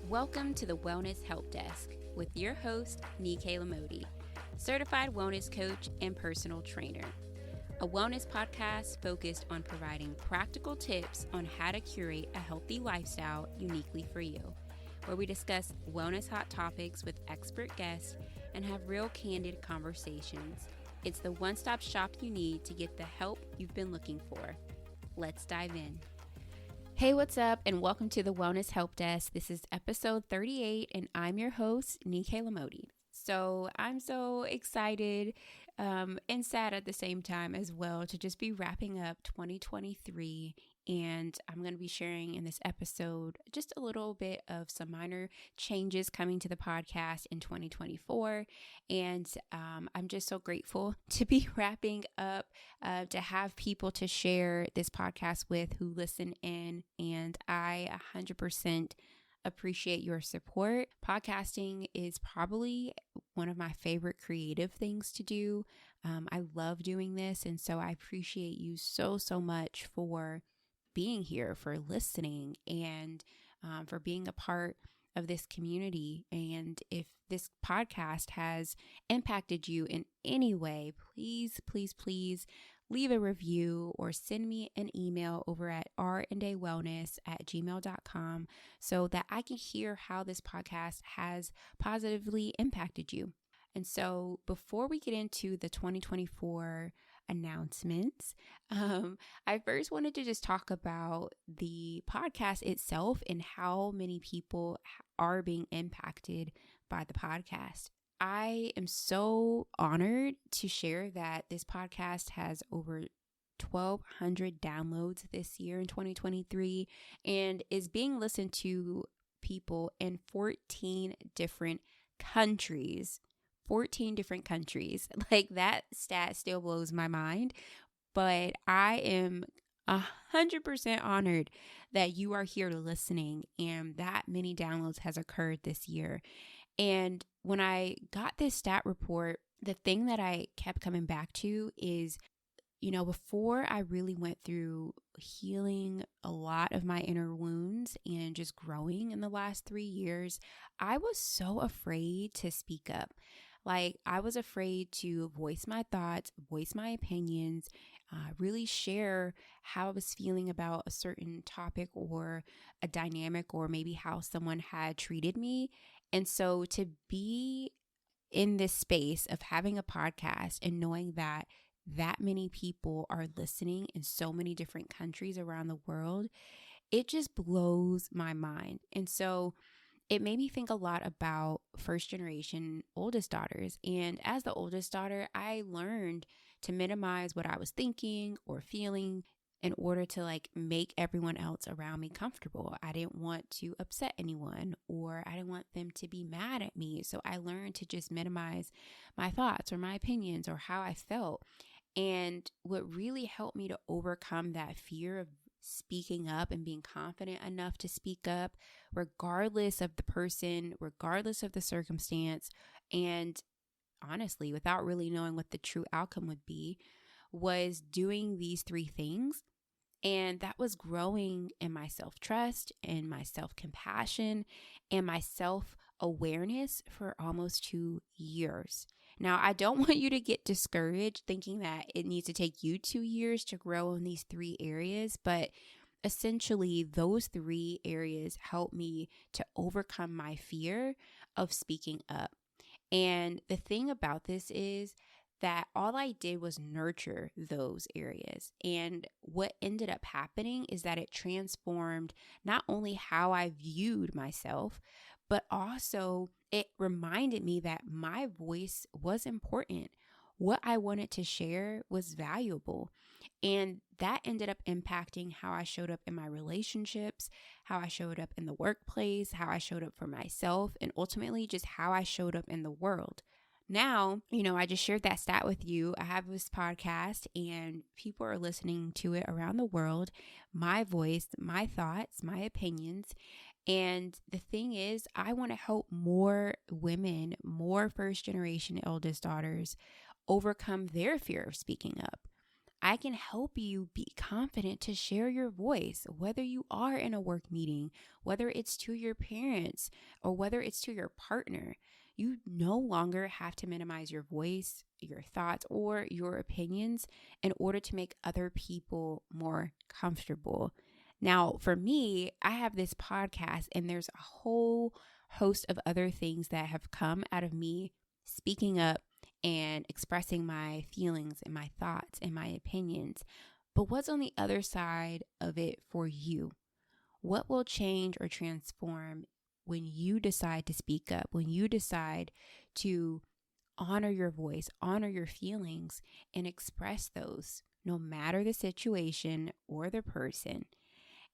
Welcome to the Wellness Help Desk with your host, Nikayla Modi, certified wellness coach and personal trainer. A wellness podcast focused on providing practical tips on how to curate a healthy lifestyle uniquely for you, where we discuss wellness hot topics with expert guests and have real candid conversations. It's the one-stop shop you need to get the help you've been looking for. Let's dive in. Hey, what's up? And welcome to the Wellness Help Desk. This is episode 38, and I'm your host, Nikayla Modi. So I'm so excited and sad at the same time as well to just be wrapping up 2023. And I'm going to be sharing in this episode just a little bit of some minor changes coming to the podcast in 2024. And I'm just so grateful to be wrapping up, to have people to share this podcast with who listen in. And I 100% appreciate your support. Podcasting is probably one of my favorite creative things to do. I love doing this. And so I appreciate you so much for being here, for listening, and for being a part of this community. And if this podcast has impacted you in any way, please leave a review or send me an email over at randawellness@gmail.com so that I can hear how this podcast has positively impacted you. And so before we get into the 2024 announcements, I first wanted to just talk about the podcast itself and how many people are being impacted by the podcast. I am so honored to share that this podcast has over 1,200 downloads this year in 2023 and is being listened to people in 14 different countries. 14 different countries. Like, that stat still blows my mind, but I am 100% honored that you are here listening and that many downloads has occurred this year. And when I got this stat report, the thing that I kept coming back to is, before I really went through healing a lot of my inner wounds and just growing in the last 3 years, I was so afraid to speak up. Like, I was afraid to voice my thoughts, voice my opinions, really share how I was feeling about a certain topic or a dynamic, or maybe how someone had treated me. And so to be in this space of having a podcast and knowing that many people are listening in so many different countries around the world, it just blows my mind. And so it made me think a lot about first generation oldest daughters. And as the oldest daughter, I learned to minimize what I was thinking or feeling in order to make everyone else around me comfortable. I didn't want to upset anyone, or I didn't want them to be mad at me. So I learned to just minimize my thoughts or my opinions or how I felt. And what really helped me to overcome that fear of speaking up and being confident enough to speak up, regardless of the person, regardless of the circumstance, and honestly, without really knowing what the true outcome would be, was doing these 3 things. And that was growing in my self-trust and my self-compassion and my self-awareness for almost 2 years. Now, I don't want you to get discouraged thinking that it needs to take you 2 years to grow in these 3 areas, but essentially those 3 areas helped me to overcome my fear of speaking up. And the thing about this is that all I did was nurture those areas. And what ended up happening is that it transformed not only how I viewed myself, but also it reminded me that my voice was important. What I wanted to share was valuable. And that ended up impacting how I showed up in my relationships, how I showed up in the workplace, how I showed up for myself, and ultimately just how I showed up in the world. Now, I just shared that stat with you. I have this podcast and people are listening to it around the world. My voice, my thoughts, my opinions. And the thing is, I want to help more women, more first generation eldest daughters overcome their fear of speaking up. I can help you be confident to share your voice, whether you are in a work meeting, whether it's to your parents, or whether it's to your partner. You no longer have to minimize your voice, your thoughts, or your opinions in order to make other people more comfortable. Now, for me, I have this podcast, and there's a whole host of other things that have come out of me speaking up and expressing my feelings and my thoughts and my opinions. But what's on the other side of it for you? What will change or transform when you decide to speak up, when you decide to honor your voice, honor your feelings, and express those, no matter the situation or the person?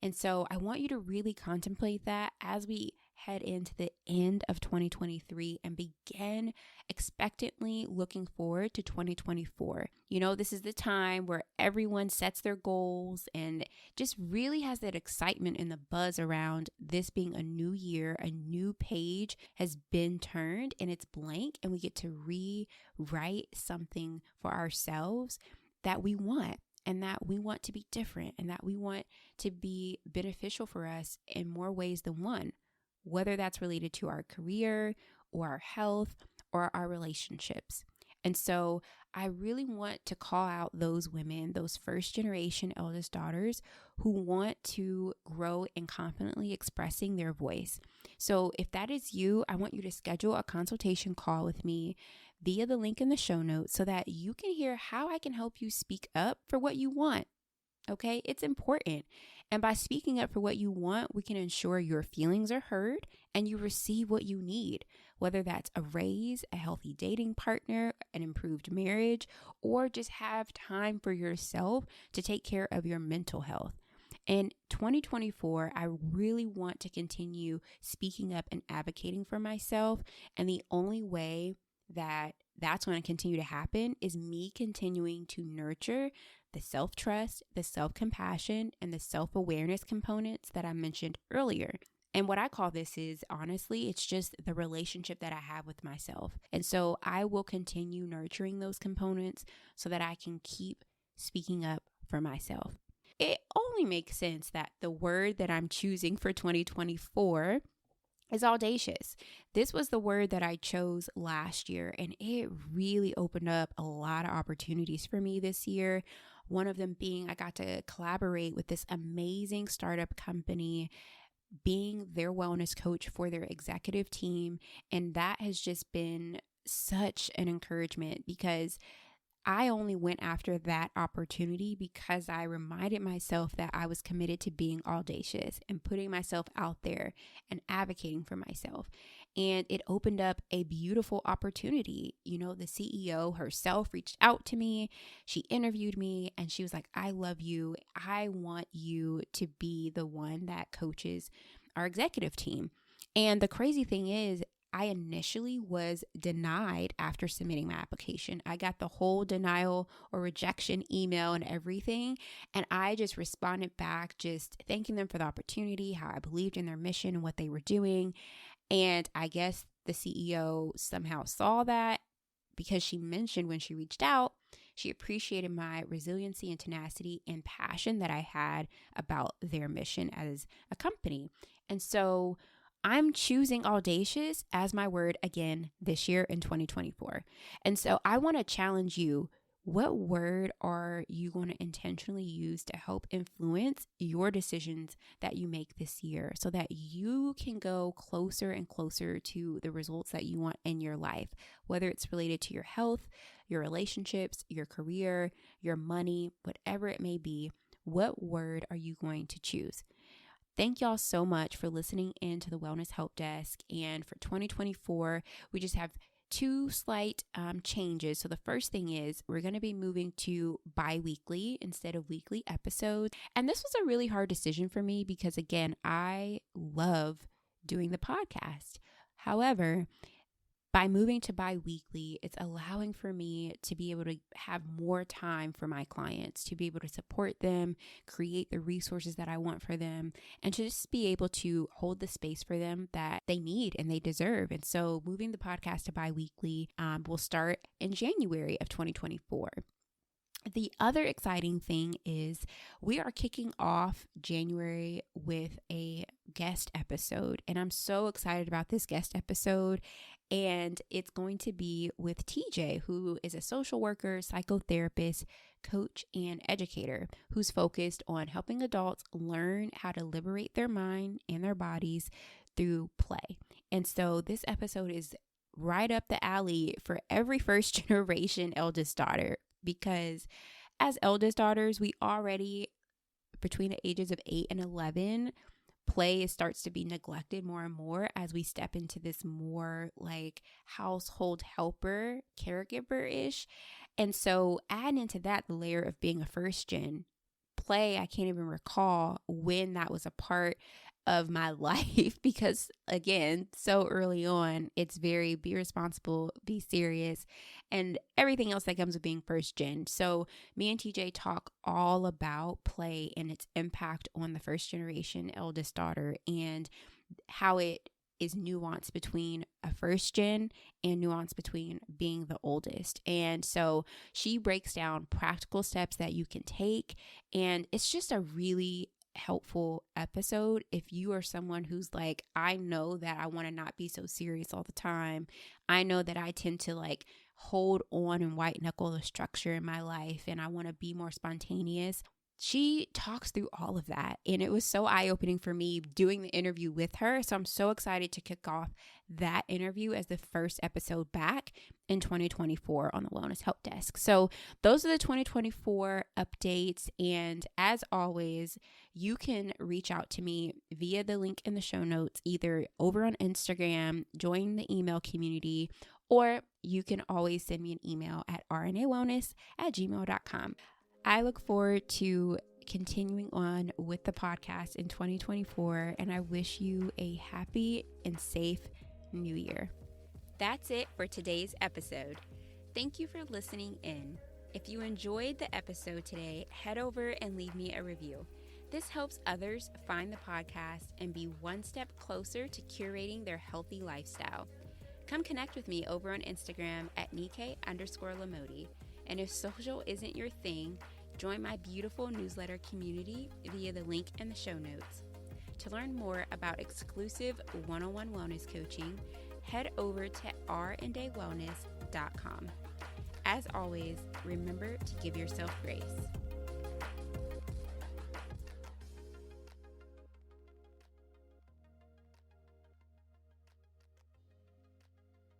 And so I want you to really contemplate that as we head into the end of 2023 and begin expectantly looking forward to 2024. This is the time where everyone sets their goals and just really has that excitement and the buzz around this being a new year. A new page has been turned and it's blank, and we get to rewrite something for ourselves that we want, and that we want to be different, and that we want to be beneficial for us in more ways than one, whether that's related to our career or our health or our relationships. And so I really want to call out those women, those first generation eldest daughters who want to grow in confidently expressing their voice. So if that is you, I want you to schedule a consultation call with me via the link in the show notes so that you can hear how I can help you speak up for what you want. Okay, it's important. And by speaking up for what you want, we can ensure your feelings are heard and you receive what you need, whether that's a raise, a healthy dating partner, an improved marriage, or just have time for yourself to take care of your mental health. In 2024, I really want to continue speaking up and advocating for myself. And the only way that that's going to continue to happen is me continuing to nurture the self-trust, the self-compassion, and the self-awareness components that I mentioned earlier. And what I call this is, honestly, it's just the relationship that I have with myself. And so I will continue nurturing those components so that I can keep speaking up for myself. It only makes sense that the word that I'm choosing for 2024 is audacious. This was the word that I chose last year, and it really opened up a lot of opportunities for me this year. One of them being I got to collaborate with this amazing startup company, being their wellness coach for their executive team. And that has just been such an encouragement because I only went after that opportunity because I reminded myself that I was committed to being audacious and putting myself out there and advocating for myself. And it opened up a beautiful opportunity. The CEO herself reached out to me. She interviewed me and she was like, I love you. I want you to be the one that coaches our executive team. And the crazy thing is, I initially was denied after submitting my application. I got the whole denial or rejection email and everything. And I just responded back, just thanking them for the opportunity, how I believed in their mission and what they were doing. And I guess the CEO somehow saw that because she mentioned when she reached out, she appreciated my resiliency and tenacity and passion that I had about their mission as a company. And so I'm choosing audacious as my word again this year in 2024. And so I want to challenge you. What word are you going to intentionally use to help influence your decisions that you make this year so that you can go closer and closer to the results that you want in your life, whether it's related to your health, your relationships, your career, your money, whatever it may be? What word are you going to choose? Thank y'all so much for listening in to the Wellness Help Desk. And for 2024, we just have two slight changes. So the first thing is we're going to be moving to bi-weekly instead of weekly episodes. And this was a really hard decision for me because, again, I love doing the podcast. However, by moving to bi-weekly, it's allowing for me to be able to have more time for my clients, to be able to support them, create the resources that I want for them, and to just be able to hold the space for them that they need and they deserve. And so moving the podcast to bi-weekly will start in January of 2024. The other exciting thing is we are kicking off January with a guest episode, and I'm so excited about this guest episode. And it's going to be with TJ, who is a social worker, psychotherapist, coach, and educator who's focused on helping adults learn how to liberate their mind and their bodies through play. And so this episode is right up the alley for every first generation eldest daughter, because as eldest daughters, we already, between the ages of 8 and 11, play starts to be neglected more and more as we step into this more like household helper, caregiver-ish. And so add into that the layer of being a first gen play. I can't even recall when that was a part of my life because, again, so early on, it's very be responsible, be serious, and everything else that comes with being first gen. So me and TJ talk all about play and its impact on the first generation eldest daughter and how it is nuance between a first gen and nuance between being the oldest. And so she breaks down practical steps that you can take, and it's just a really helpful episode if you are someone who's like, I know that I want to not be so serious all the time. I know that I tend to like hold on and white knuckle the structure in my life, and I want to be more spontaneous. She talks through all of that, and it was so eye-opening for me doing the interview with her. So I'm so excited to kick off that interview as the first episode back in 2024 on the Wellness Help Desk. So those are the 2024 updates. And as always, you can reach out to me via the link in the show notes, either over on Instagram, join the email community, or you can always send me an email at rnawellness@gmail.com. I look forward to continuing on with the podcast in 2024, and I wish you a happy and safe new year. That's it for today's episode. Thank you for listening in. If you enjoyed the episode today, head over and leave me a review. This helps others find the podcast and be one step closer to curating their healthy lifestyle. Come connect with me over on Instagram at Nike_Lamodi. And if social isn't your thing, join my beautiful newsletter community via the link in the show notes. To learn more about exclusive one-on-one wellness coaching, head over to rndaywellness.com. As always, remember to give yourself grace.